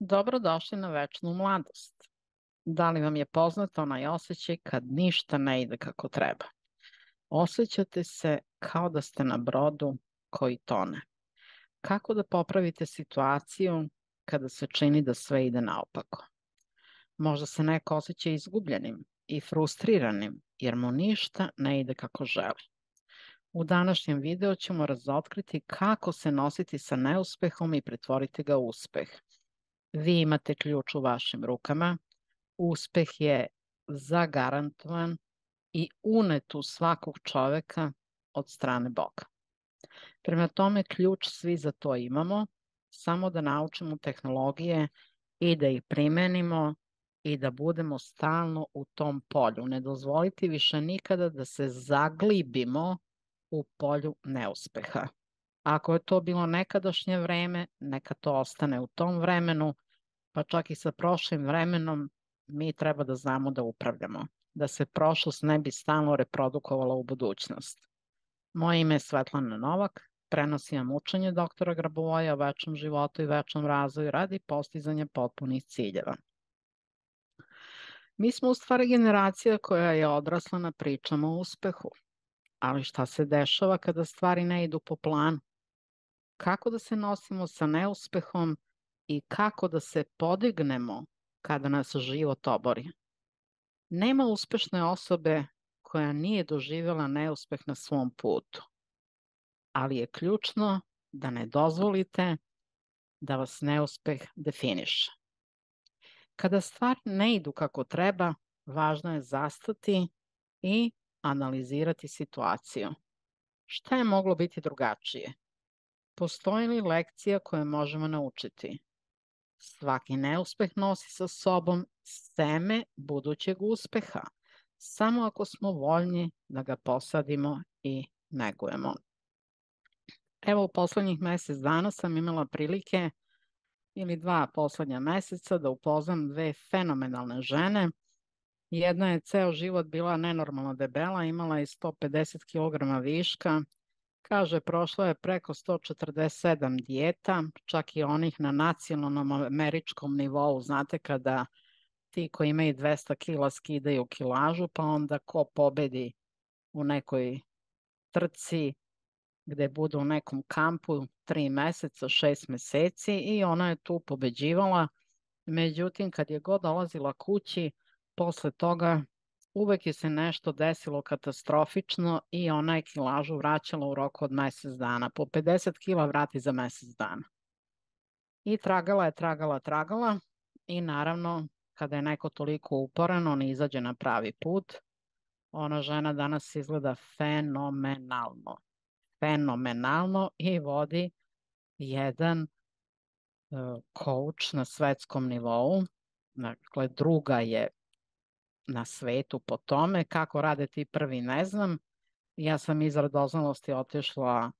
Dobrodošli na večnu mladost. Da li vam je poznat onaj osjećaj kad ništa ne ide kako treba? Osjećate se kao da ste na brodu koji tone. Kako da popravite situaciju kada se čini da sve ide naopako? Možda se neko osjeća izgubljenim i frustriranim jer mu ništa ne ide kako želi. U današnjem videu ćemo razotkriti kako se nositi sa neuspehom i pretvoriti ga u uspeh. Vi imate ključ u vašim rukama. Uspeh je zagarantovan i unet u svakog čoveka od strane Boga. Prema tome, ključ svi za to imamo, samo da naučimo tehnologije i da ih primenimo i da budemo stalno u tom polju. Ne dozvoliti više nikada da se zaglibimo u polju neuspeha. Ako je to bilo nekadašnje vreme, neka to ostane u tom vremenu, pa čak i sa prošlim vremenom mi treba da znamo da upravljamo, da se prošlost ne bi stalno reprodukovala u budućnost. Moje ime je Svetlana Novak, prenosim vam učenje doktora Grabovoja o večnom životu i večnom razvoju radi postizanja potpunih ciljeva. Mi smo u stvari generacija koja je odrasla na pričama o uspehu, ali šta se dešava kada stvari ne idu po planu? Kako da se nosimo sa neuspehom i kako da se podignemo kada nas život obori? Nema uspešne osobe koja nije doživjela neuspeh na svom putu, ali je ključno da ne dozvolite da vas neuspeh definiše. Kada stvari ne idu kako treba, važno je zastati i analizirati situaciju. Šta je moglo biti drugačije? Postoji li lekcija koje možemo naučiti? Svaki neuspeh nosi sa sobom seme budućeg uspeha, samo ako smo voljni da ga posadimo i negujemo. Evo, u poslednjih mesec dana sam imala prilike, ili 2 poslednja meseca, da upoznam 2 fenomenalne žene. Jedna je ceo život bila nenormalno debela, imala je 150 kg viška. Kaže, prošla je preko 147 dijeta, čak i onih na nacionalnom američkom nivou. Znate, kada ti koji imaju 200 kila skidaju kilažu, pa onda ko pobedi u nekoj trci gde budu u nekom kampu 3 meseca, 6 meseci, i ona je tu pobeđivala. Međutim, kad je god dolazila kući, posle toga uvek je se nešto desilo katastrofično i ona je kilažu vraćala u roku od mesec dana. Po 50 kila vrati za mesec dana. I tragala i naravno, kada je neko toliko uporan, on izađe na pravi put. Ona žena danas izgleda fenomenalno i vodi jedan coach na svetskom nivou. Dakle, druga je na svetu po tome. Kako rade ti prvi, ne znam. Ja sam iz radoznalosti otišla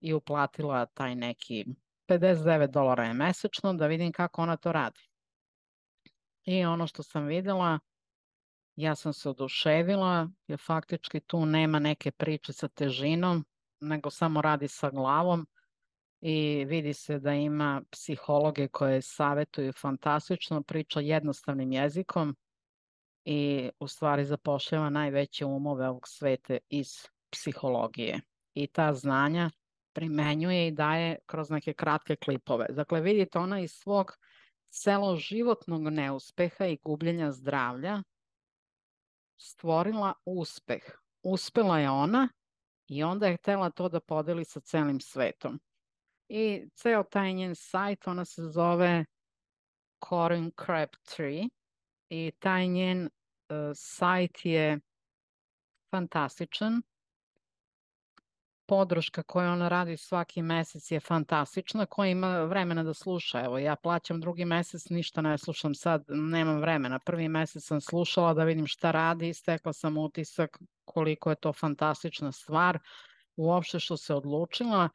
i uplatila taj neki $59 je mesečno da vidim kako ona to radi. I ono što sam videla, ja sam se oduševila, jer faktički tu nema neke priče sa težinom, nego samo radi sa glavom i vidi se da ima psihologe koje savetuju fantastično, priča jednostavnim jezikom i u stvari zapošljava najveće umove ovog sveta iz psihologije. I ta znanja primenjuje i daje kroz neke kratke klipove. Dakle, vidite, ona iz svog celoživotnog neuspeha i gubljenja zdravlja stvorila uspeh. Uspela je ona i onda je htela to da podeli sa celim svetom. I ceo taj njen sajt, ona se zove Corinne Crabtree i taj njen sajt je fantastičan. Podrška koju ona radi svaki mesec je fantastična. Ko ima vremena da sluša? Evo, ja plaćam drugi mesec, ništa ne slušam sad, nemam vremena. Prvi mesec sam slušala da vidim šta radi i stekla sam utisak koliko je to fantastična stvar. Uopšte što se odlučila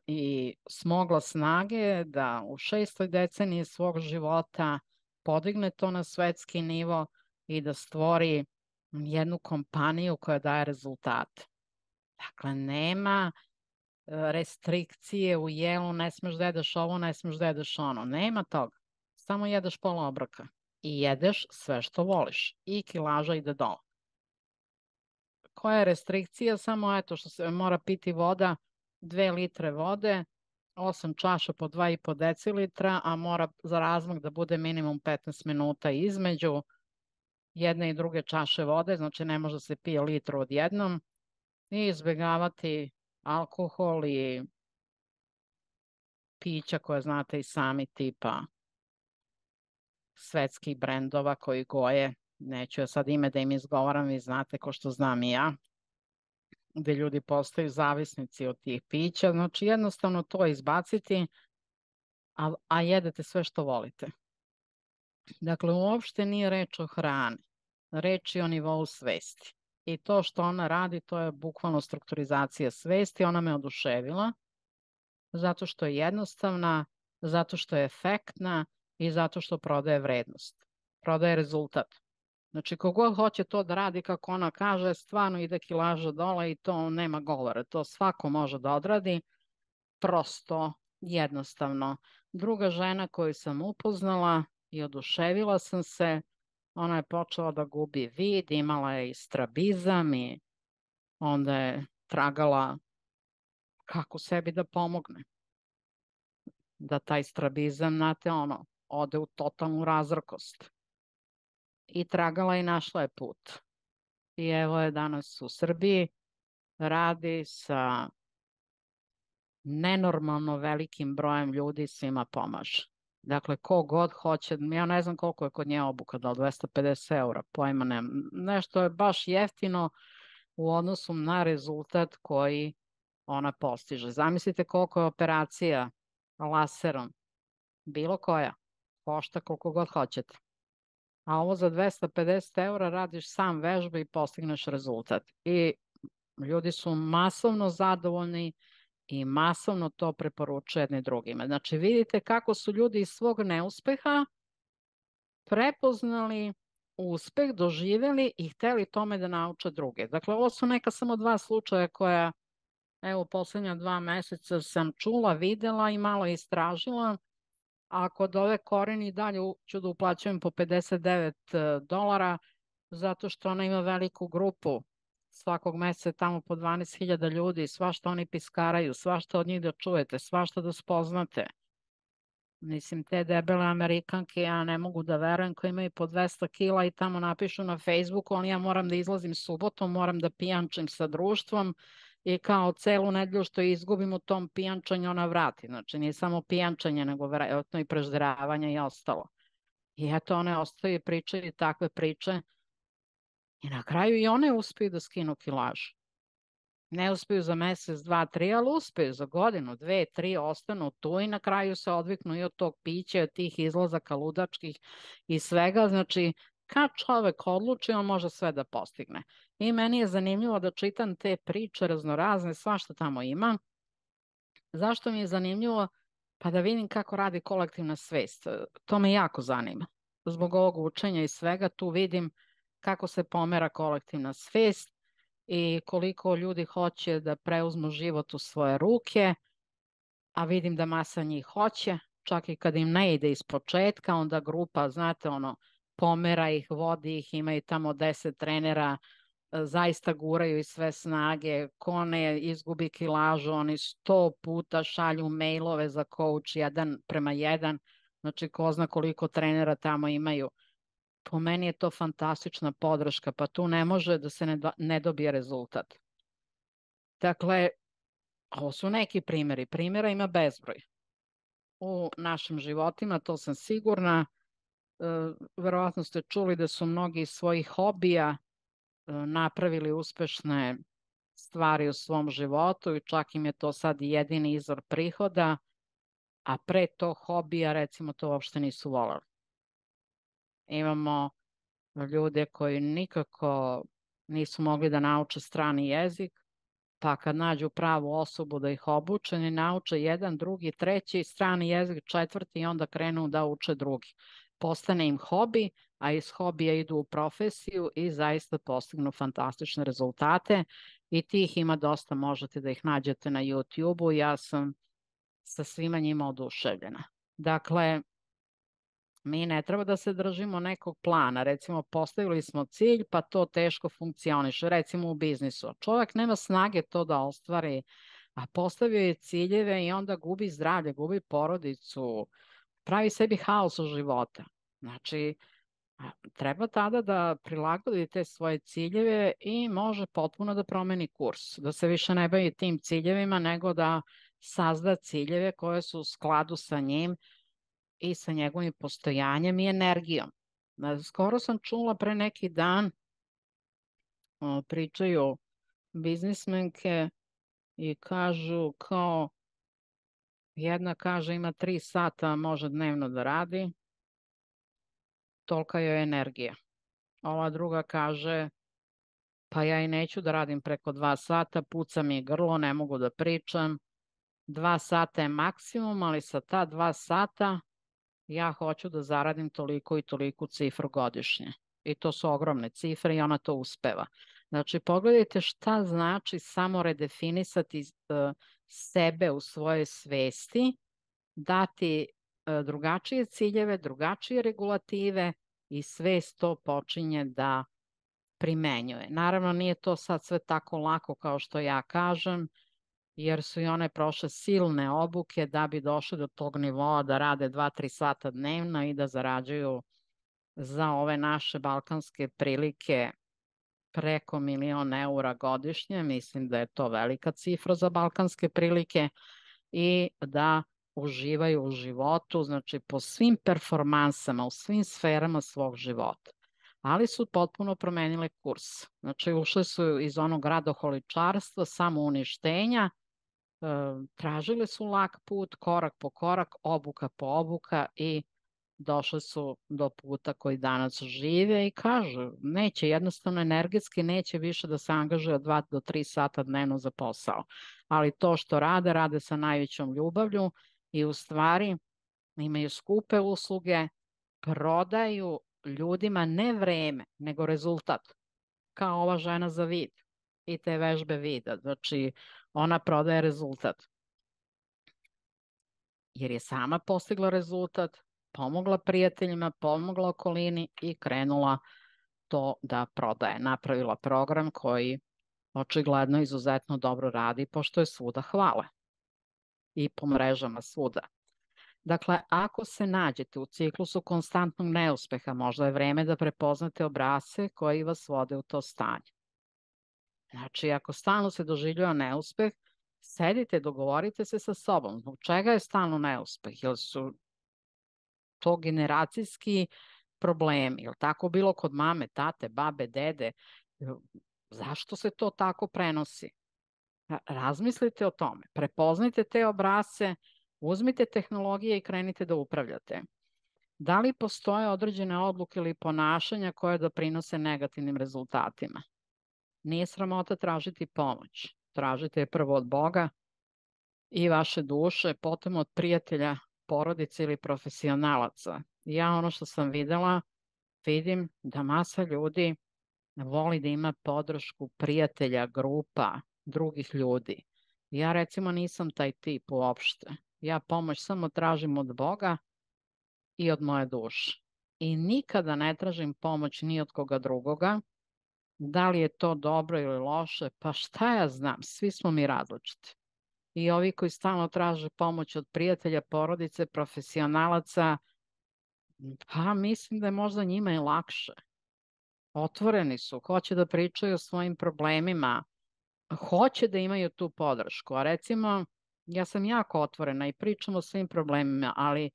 i smogla snage da u 6. deceniji svog života podigne to na svetski nivo i da stvori jednu kompaniju koja daje rezultate. Dakle, nema restrikcije u jelu, ne smeš da jedeš ovo, ne smeš da jedeš ono. Nema toga. samo jedeš pola obroka i jedeš sve što voliš i kilaža ide dole. Koja je restrikcija? Samo eto što se mora piti voda, 2 litre vode, 8 čaša po 2,5 decilitra, a mora za razmak da bude minimum 15 minuta između jedne i druge čaše vode, znači ne može da se pije litru odjednom, i izbjegavati alkohol i pića koje znate i sami, tipa svetskih brendova koji goje, neću ja sad ime da im izgovaram, vi znate ko što znam i ja, gde ljudi postaju zavisnici od tih pića. Znači jednostavno to izbaciti, a jedete sve što volite. Dakle, uopšte nije reč o hrani, reč je o nivou svesti. I to što ona radi, to je bukvalno strukturizacija svesti. Ona me oduševila zato što je jednostavna, zato što je efektna i zato što prodaje vrednost. Prodaje rezultat. Znači, kogod hoće to da radi, kako ona kaže, stvarno ide kilaža dole i to nema govora. To svako može da odradi, prosto, jednostavno. Druga žena koju sam upoznala i oduševila sam se, ona je počela da gubi vid, imala je i strabizam i onda je tragala kako sebi da pomogne. Da taj strabizam, znate, ode u totalnu razrkost. I tragala i našla je put. I evo je danas u Srbiji, radi sa nenormalno velikim brojem ljudi, svima pomaže. Dakle, ko god hoće, ja ne znam koliko je kod nje obuka, da li 250 eura, pojma nemam. Nešto je baš jeftino u odnosu na rezultat koji ona postiže. Zamislite koliko je operacija laserom, bilo koja, košta koliko god hoćete. A ovo za 250 eura radiš sam vežbe i postigneš rezultat. I ljudi su masovno zadovoljni i masovno to preporučuje jedni drugima. Znači vidite kako su ljudi iz svog neuspeha prepoznali uspeh, doživjeli i hteli tome da nauče druge. Dakle, ovo su neka samo 2 slučaja koja, evo, poslednja 2 meseca sam čula, videla i malo istražila. A kod ove Koreni dalje ću da uplaćujem po $59, zato što ona ima veliku grupu. Svakog meseca tamo po 12.000 ljudi, svašta oni piskaraju, svašta od njih da čujete, svašta da spoznate. Mislim, te debele Amerikanke, ja ne mogu da verujem, koje imaju po 200 kila i tamo napišu na Facebooku, ali ja moram da izlazim subotom, moram da pijančim sa društvom i kao celu nedelju što izgubim u tom pijančanju ona vrati. Znači, nije samo pijančanje, nego vjerojatno i prežderavanje i ostalo. I eto, one ostaju i pričaju takve priče i na kraju i one uspeju da skinu kilažu. Ne uspeju za mesec, 2, 3, ali uspeju za godinu, 2, 3, ostanu tu i na kraju se odviknu i od tog pića, od tih izlazaka ludačkih i svega. Znači, kad čovek odluči, on može sve da postigne. I meni je zanimljivo da čitam te priče raznorazne, svašta tamo ima. Zašto mi je zanimljivo? Pa da vidim kako radi kolektivna svest. To me jako zanima. Zbog ovog učenja i svega tu vidim kako se pomera kolektivna svest i koliko ljudi hoće da preuzmu život u svoje ruke, a vidim da masa njih hoće, čak i kad im ne ide iz početka, onda grupa, znate, pomera ih, vodi ih, imaju tamo 10 trenera, zaista guraju iz sve snage, ko ne izgubi kilažu, oni 100 puta šalju mailove za coach 1:1, znači ko zna koliko trenera tamo imaju. Po meni je to fantastična podrška, pa tu ne može da se ne dobije rezultat. Dakle, ovo su neki primjeri. Primjera ima bezbroj. U našim životima, to sam sigurna. Verovatno ste čuli da su mnogi iz svojih hobija napravili uspešne stvari u svom životu i čak im je to sad jedini izvor prihoda, a pre tog hobija, recimo, to uopšte nisu volali. Imamo ljude koji nikako nisu mogli da nauče strani jezik, pa kad nađu pravu osobu da ih obuče, ne nauče jedan, drugi, treći, strani jezik, četvrti i onda krenu da uče drugi. Postane im hobi, a iz hobija idu u profesiju i zaista postignu fantastične rezultate i tih ima dosta, možete da ih nađete na YouTube-u, ja sam sa svima njima oduševljena. Dakle, Mi ne treba da se držimo nekog plana. Recimo, postavili smo cilj, pa to teško funkcioniše. Recimo u biznisu. Čovjek nema snage to da ostvari, a postavio je ciljeve i onda gubi zdravlje, gubi porodicu, pravi sebi haos u života. Znači, treba tada da prilagodi te svoje ciljeve i može potpuno da promeni kurs, da se više ne bavi tim ciljevima, nego da sazda ciljeve koje su u skladu sa njim i sa njegovim postojanjem i energijom. Skoro sam čula pre neki dan, pričaju biznismenke i kažu kao, jedna kaže ima 3 sata, može dnevno da radi, tolika je energija. Ova druga kaže, pa ja i neću da radim preko 2 sata, puca mi grlo, ne mogu da pričam. 2 sata je maksimum, ali sa ta 2 sata ja hoću da zaradim toliko i toliku cifru godišnje. I to su ogromne cifre i ona to uspeva. Znači, pogledajte šta znači samo redefinisati sebe u svojoj svesti, dati drugačije ciljeve, drugačije regulative i svest to počinje da primenjuje. Naravno, nije to sad sve tako lako kao što ja kažem, jer su i one prošle silne obuke da bi došle do tog nivoa da rade 2-3 sata dnevno i da zarađuju za ove naše balkanske prilike preko 1.000.000 godišnje. Mislim da je to velika cifra za balkanske prilike i da uživaju u životu, znači po svim performansama, u svim sferama svog života. Ali su potpuno promenile kurs. Znači, ušli su iz onog radoholičarstva, samouništenja, tražili su lak put, korak po korak, obuka po obuka i došli su do puta koji danas žive i kažu, neće, jednostavno energetski neće više da se angažuje od 2 do 3 sata dnevno za posao. Ali to što rade, rade sa najvećom ljubavlju i u stvari imaju skupe usluge, prodaju ljudima ne vreme, nego rezultat. Kao ova žena za vid i te vežbe vida. Znači, ona prodaje rezultat. Jer je sama postigla rezultat, pomogla prijateljima, pomogla okolini i krenula to da prodaje. Napravila program koji očigledno izuzetno dobro radi, pošto je svuda hvale i po mrežama svuda. Dakle, ako se nađete u ciklusu konstantnog neuspeha, možda je vreme da prepoznate obrasce koji vas vode u to stanje. Znači, ako stalno se doživljava neuspeh, sedite, dogovorite se sa sobom. Zbog čega je stalno neuspeh? Jel su to generacijski problemi? Jel tako bilo kod mame, tate, babe, dede? Zašto se to tako prenosi? Razmislite o tome. Prepoznajte te obrasce, uzmite tehnologije i krenite da upravljate. Da li postoje određene odluke ili ponašanja koje doprinose negativnim rezultatima? Nije sramota tražiti pomoć. Tražite je prvo od Boga i vaše duše, potom od prijatelja, porodice ili profesionalaca. Ja ono što sam videla, vidim da masa ljudi voli da ima podršku prijatelja, grupa, drugih ljudi. Ja recimo nisam taj tip uopšte. Ja pomoć samo tražim od Boga i od moje duše. I nikada ne tražim pomoć ni od koga drugoga. Da li je to dobro ili loše? Pa šta ja znam, svi smo mi različiti. I ovi koji stalno traže pomoć od prijatelja, porodice, profesionalaca, pa mislim da je možda njima i lakše. Otvoreni su, hoće da pričaju o svojim problemima, hoće da imaju tu podršku. A recimo, ja sam jako otvorena i pričam o svim problemima, ali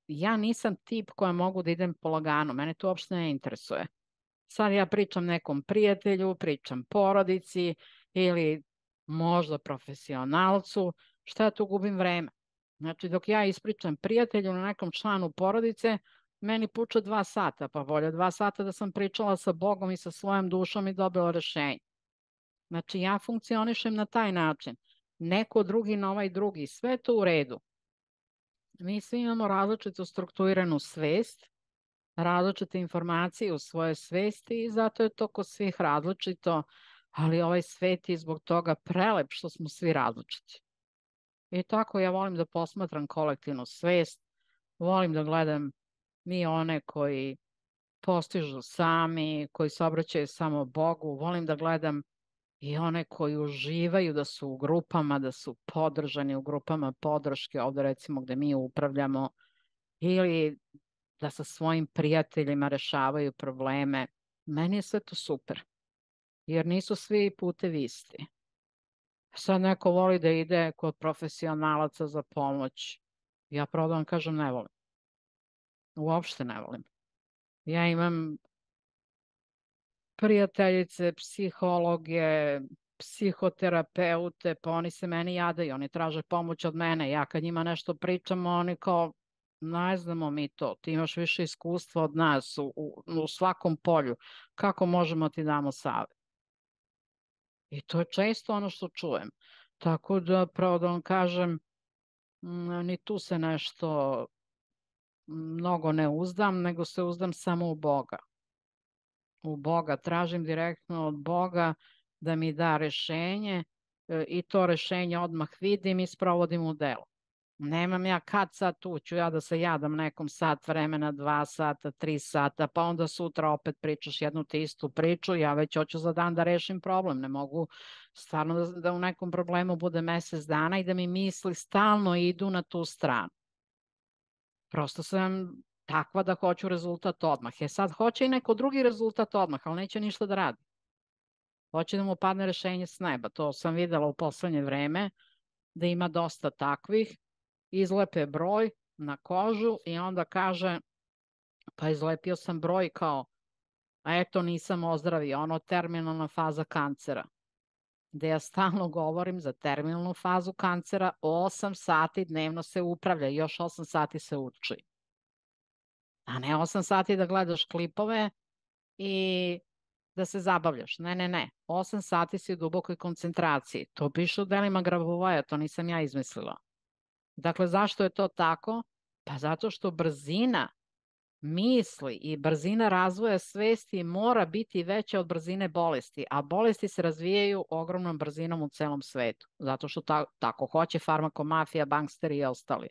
ja nisam tip koja mogu da idem polagano, mene to uopšte ne interesuje. Sad ja pričam nekom prijatelju, pričam porodici ili možda profesionalcu, šta ja tu gubim vreme? Znači, dok ja ispričam prijatelju na nekom članu porodice, meni puče 2 sata, pa bolje 2 sata da sam pričala sa Bogom i sa svojom dušom i dobila rešenje. Znači, ja funkcionišem na taj način. Neko drugi na ovaj drugi, sve to u redu. Mi svi imamo različitu strukturiranu svest, različite informacije u svojoj svesti i zato je to kod svih različito, ali ovaj svet je zbog toga prelep što smo svi različiti. I tako ja volim da posmatram kolektivnu svest, volim da gledam ni one koji postižu sami, koji se obraćaju samo Bogu. Volim da gledam i one koji uživaju da su u grupama, da su podržani u grupama podrške, ovde recimo gde mi upravljamo, ili da sa svojim prijateljima rešavaju probleme. Meni je sve to super, jer nisu svi putevi isti. Sad neko voli da ide kod profesionalaca za pomoć. Ja pravo da vam kažem, ne volim. Uopšte ne volim. Ja imam prijateljice, psihologe, psihoterapeute, pa oni se meni jadaju, oni traže pomoć od mene. Ja kad njima nešto pričam, oni kao, ne znamo mi to, ti imaš više iskustva od nas u svakom polju. Kako možemo ti damo savjet? I to je često ono što čujem. Tako da, pravo da vam kažem, ni tu se nešto mnogo ne uzdam, nego se uzdam samo u Boga. U Boga, tražim direktno od Boga da mi da rešenje i to rešenje odmah vidim i sprovodim u delo. Nemam ja kad sad tu ću ja da se jadam nekom sat vremena, 2 sata, 3 sata, pa onda sutra opet pričaš jednu te istu priču, ja već hoću za dan da rešim problem, ne mogu stvarno da u nekom problemu bude mesec dana i da mi misli stalno idu na tu stranu. Prosto sam takva da hoću rezultat odmah. Sad hoće i neko drugi rezultat odmah, ali neće ništa da radi. Hoće da mu padne rešenje s neba. To sam videla u poslednje vreme, da ima dosta takvih. Izlepe broj na kožu i onda kaže, pa izlepio sam broj kao, a eto nisam ozdravio, ono terminalna faza kancera. Gde ja stalno govorim za terminalnu fazu kancera, 8 sati dnevno se upravlja, još 8 sati se uči. A ne 8 sati da gledaš klipove i da se zabavljaš. Ne, ne, ne. 8 sati si u dubokoj koncentraciji. To piše u delima Grabovoja, to nisam ja izmislila. Dakle, zašto je to tako? Pa zato što brzina misli i brzina razvoja svesti mora biti veća od brzine bolesti, a bolesti se razvijaju ogromnom brzinom u celom svetu, zato što tako hoće farmakomafija, banksteri i ostali.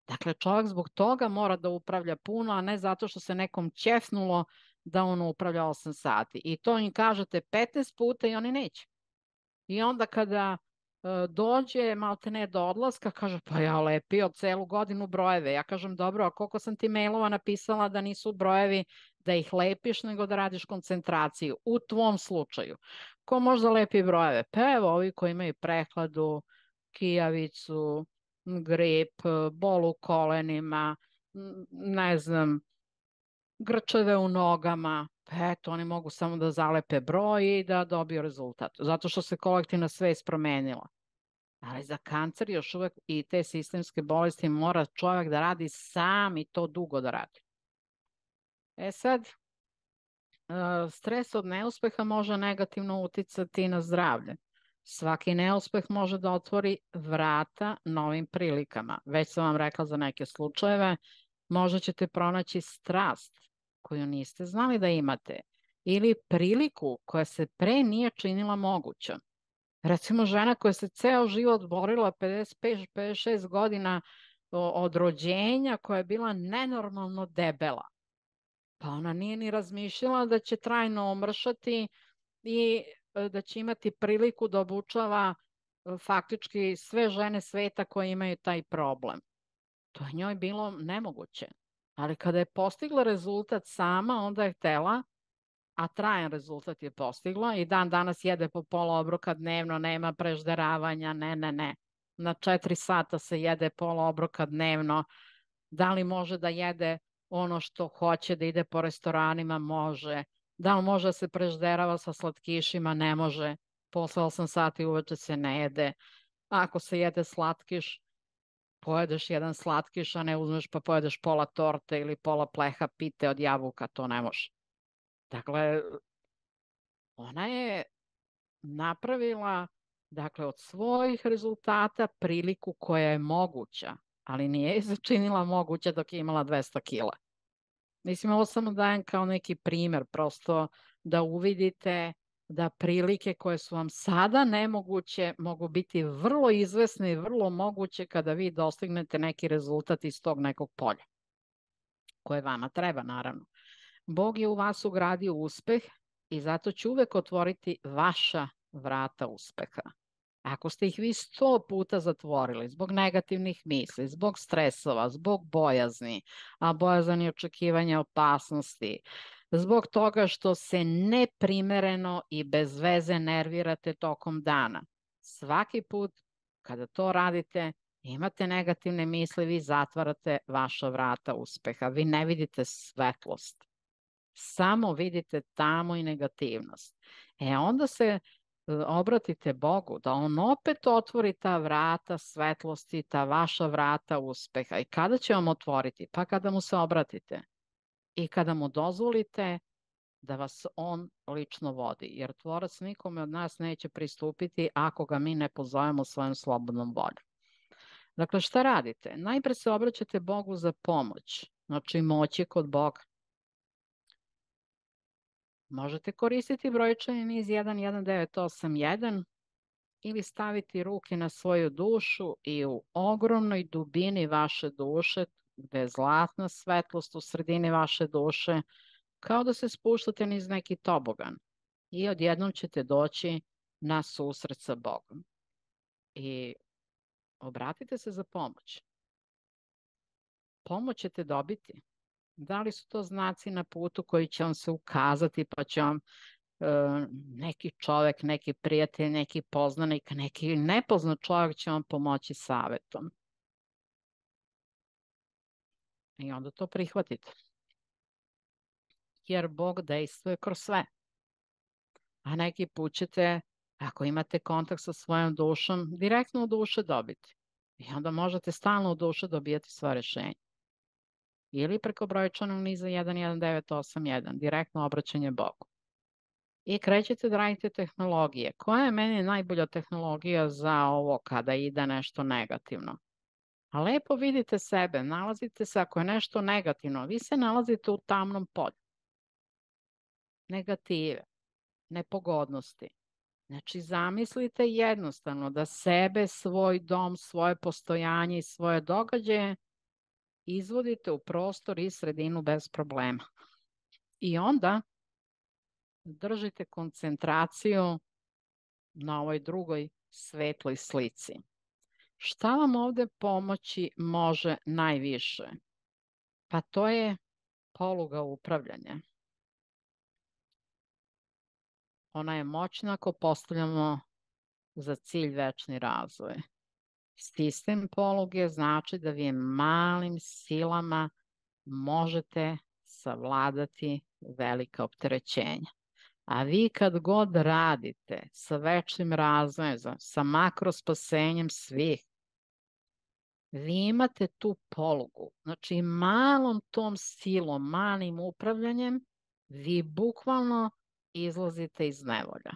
Dakle, čovjek zbog toga mora da upravlja puno, a ne zato što se nekom ćefnulo da on upravlja 8 sati. I to im kažete 15 puta i oni neće. I onda kada dođe malte ne do odlaska, kaže, pa ja lepio celu godinu brojeve. Ja kažem, dobro, a koliko sam ti mailova napisala da nisu brojevi da ih lepiš, nego da radiš koncentraciju u tvom slučaju. Ko možda lepi brojeve? Pa evo, ovi koji imaju prehladu, kijavicu, grip, bol u kolenima, ne znam, grčeve u nogama, pa eto, oni mogu samo da zalepe broj i da dobiju rezultat. Zato što se kolektivna svest promenila. Ali za kancer još uvek i te sistemske bolesti mora čovjek da radi sam i to dugo da radi. Sad, stres od neuspeha može negativno uticati na zdravlje. Svaki neuspeh može da otvori vrata novim prilikama. Već sam vam rekla za neke slučajeve, možda ćete pronaći strast koju niste znali da imate ili priliku koja se pre nije činila moguća. Recimo žena koja se ceo život borila 55-56 godina od rođenja, koja je bila nenormalno debela. Pa ona nije ni razmišljala da će trajno omršati i da će imati priliku da obučava faktički sve žene sveta koje imaju taj problem. To je njoj bilo nemoguće. Ali kada je postigla rezultat sama, onda je htela, a trajan rezultat je postigla i dan danas jede po pola obroka dnevno, nema prežderavanja, ne, ne, ne. Na 4 sata se jede pola obroka dnevno. Da li može da jede ono što hoće, da ide po restoranima? Može. Da li može da se prežderava sa slatkišima? Ne može. Posle 8 sati uveče se ne jede. Ako se jede slatkiš, pojedeš jedan slatkiš, a ne uzmeš pa pojedeš pola torte ili pola pleha pite od jabuka, to ne može. Dakle, ona je napravila od svojih rezultata priliku koja je moguća, ali nije je začinila moguća dok je imala 200 kila. Mislim, ovo samo dajem kao neki primer, prosto da uvidite da prilike koje su vam sada nemoguće mogu biti vrlo izvesne i vrlo moguće kada vi dostignete neki rezultat iz tog nekog polja. koje vama treba, naravno. Bog je u vas ugradio uspeh i zato će uvek otvoriti vaša vrata uspeha. Ako ste ih vi 100 puta zatvorili zbog negativnih misli, zbog stresova, zbog bojazni, a bojazan je očekivanja opasnosti, zbog toga što se neprimereno i bez veze nervirate tokom dana, svaki put kada to radite, imate negativne misli, vi zatvarate vaša vrata uspeha. Vi ne vidite svetlost. Samo vidite tamo i negativnost. Onda se obratite Bogu, da on opet otvori ta vrata svetlosti, ta vaša vrata uspeha. I kada će vam otvoriti? Pa kada mu se obratite. I kada mu dozvolite da vas on lično vodi. Jer tvorac nikome od nas neće pristupiti ako ga mi ne pozovemo svojom slobodnom voljom. Dakle, šta radite? Najpre se obraćate Bogu za pomoć. Znači, moć je kod Boga. Možete koristiti brojčani niz 11981 ili staviti ruke na svoju dušu i u ogromnoj dubini vaše duše, gde je zlatna svetlost u sredini vaše duše, kao da se spuštate niz neki tobogan i odjednom ćete doći na susret sa Bogom. I obratite se za pomoć. Pomoć ćete dobiti. Da li su to znaci na putu koji će vam se ukazati, pa će vam neki čovek, neki prijatelj, neki poznanik, neki nepoznat čovek će vam pomoći savetom. I onda to prihvatite. Jer Bog dejstvuje kroz sve. A neki put ćete, ako imate kontakt sa svojom dušom, direktno u duše dobiti. I onda možete stalno u duše dobijati sva rešenja. Ili preko brojčanog niza 11981, direktno obraćanje Bogu. I krećete da radite tehnologije. Koja je meni najbolja tehnologija za ovo kada ide nešto negativno? A lepo vidite sebe, nalazite se, ako je nešto negativno, vi se nalazite u tamnom polju. Negative, nepogodnosti. Znači, zamislite jednostavno da sebe, svoj dom, svoje postojanje i svoje događaje izvodite u prostor i sredinu bez problema. I onda držite koncentraciju na ovoj drugoj svetloj slici. Šta vam ovde pomoći može najviše? Pa to je poluga upravljanja. Ona je moćna ako postavljamo za cilj večni razvoj. Sistem poluge znači da vi malim silama možete savladati velika opterećenja. A vi kad god radite sa večnim razvojem, sa makrospasenjem svih, vi imate tu polugu. Znači, malom tom silom, malim upravljanjem, vi bukvalno izlazite iz nevolja.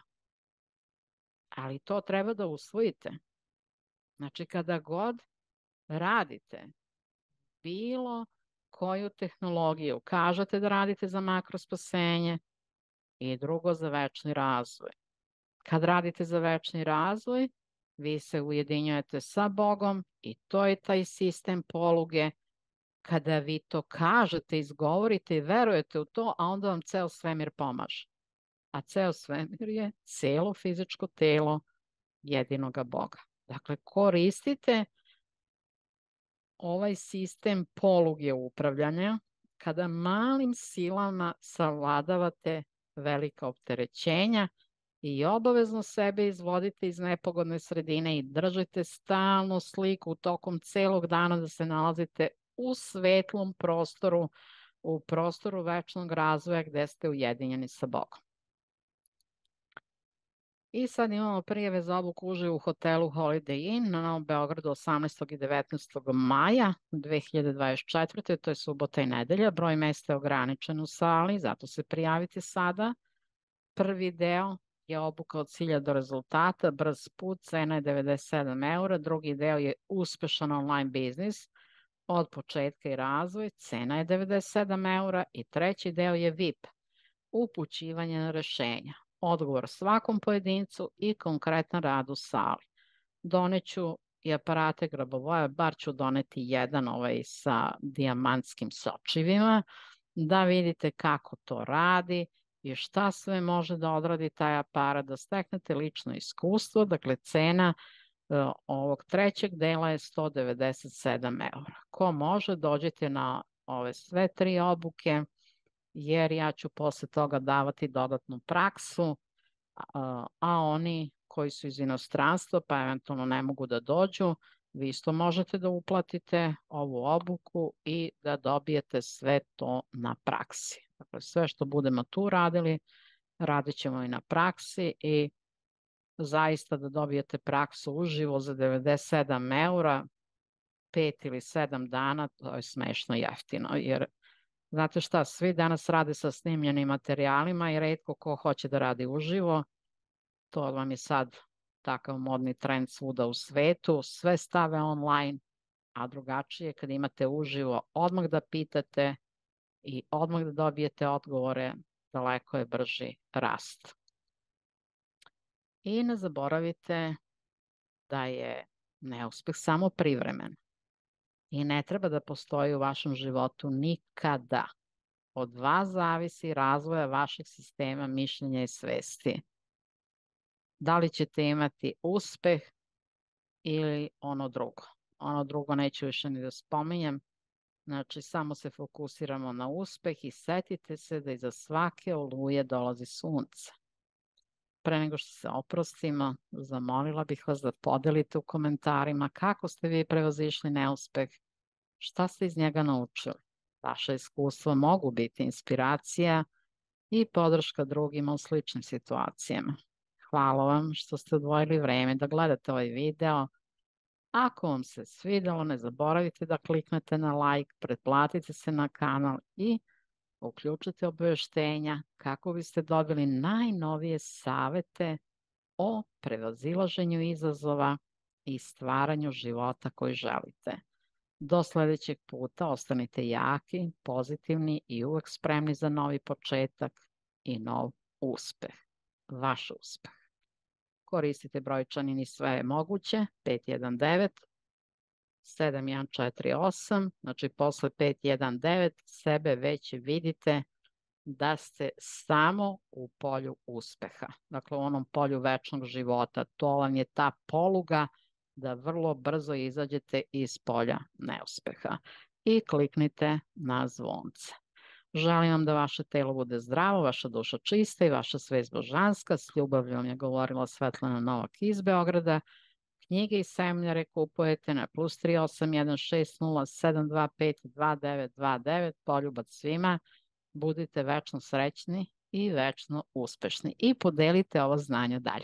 Ali to treba da usvojite. Znači, kada god radite bilo koju tehnologiju, kažete da radite za makrospasenje i drugo za večni razvoj. Kad radite za večni razvoj, vi se ujedinjujete sa Bogom i to je taj sistem poluge. Kada vi to kažete, izgovorite i verujete u to, a onda vam ceo svemir pomaže. A ceo svemir je celo fizičko telo jedinoga Boga. Dakle, koristite ovaj sistem poluge upravljanja kada malim silama savladavate velika opterećenja i obavezno sebe izvodite iz nepogodne sredine i držite stalnu sliku tokom celog dana da se nalazite u svetlom prostoru, u prostoru večnog razvoja gde ste ujedinjeni sa Bogom. I sad imamo prijave za obuku uživo u hotelu Holiday Inn na Novom Beogradu 18. i 19. maja 2024. To je subota i nedelja. Broj mesta je ograničen u sali, zato se prijavite sada. Prvi deo je obuka od cilja do rezultata, brz put, cena je 97 eura. Drugi deo je uspešan online biznis od početka i razvoj, cena je 97 eura. I treći deo je VIP, upućivanje na rešenja. Odgovor svakom pojedincu i konkretan rad u sali. Doneću i aparate grbovoja, bar ću doneti jedan sa dijamantskim sočivima, da vidite kako to radi i šta sve može da odradi taj aparat, da steknete lično iskustvo. Dakle, cena ovog trećeg dela je 197 eura. Ko može, dođite na ove sve 3 obuke, jer ja ću posle toga davati dodatnu praksu, a oni koji su iz inostranstva pa eventualno ne mogu da dođu, vi isto možete da uplatite ovu obuku i da dobijete sve to na praksi. Dakle, sve što budemo tu radili, radit ćemo i na praksi i zaista da dobijete praksu uživo za 97 eura, 5 ili 7 dana, to je smešno jeftino, jer znate šta, svi danas rade sa snimljenim materijalima i retko ko hoće da radi uživo. To vam je sad takav modni trend svuda u svetu, sve stave online, a drugačije kad imate uživo, odmah da pitate i odmah da dobijete odgovore, daleko je brži rast. I ne zaboravite da je neuspeh samo privremen i ne treba da postoji u vašem životu nikada. Od vas zavisi razvoja vašeg sistema mišljenja i svesti. Da li ćete imati uspeh ili ono drugo. Ono drugo neću više ni da spominjem. Znači, samo se fokusiramo na uspeh i setite se da iza svake oluje dolazi sunce. Pre nego što se oprostimo, zamolila bih vas da podelite u komentarima kako ste vi prevazišli neuspeh, šta ste iz njega naučili. Vaša iskustva mogu biti inspiracija i podrška drugima u sličnim situacijama. Hvala vam što ste odvojili vreme da gledate ovaj video. Ako vam se svidelo, ne zaboravite da kliknete na like, pretplatite se na kanal i uključite obaveštenja kako biste dobili najnovije savete o prevazilaženju izazova i stvaranju života koji želite. Do sledećeg puta ostanite jaki, pozitivni i uvek spremni za novi početak i nov uspeh. Vaš uspeh. Koristite brojčanin i sve je moguće, 519 7148, znači posle 519 sebe već vidite da ste samo u polju uspeha, dakle u onom polju večnog života. To vam je ta poluga da vrlo brzo izađete iz polja neuspeha i kliknite na zvonce. Želim vam da vaše telo bude zdravo, vaša duša čista i vaša svest božanska. S ljubavlju vam je govorila Svetlana Novak iz Beograda. Knjige i seminare kupujete na +381 60 725 2929. Poljubac svima. Budite večno srećni i večno uspešni i podelite ovo znanje dalje.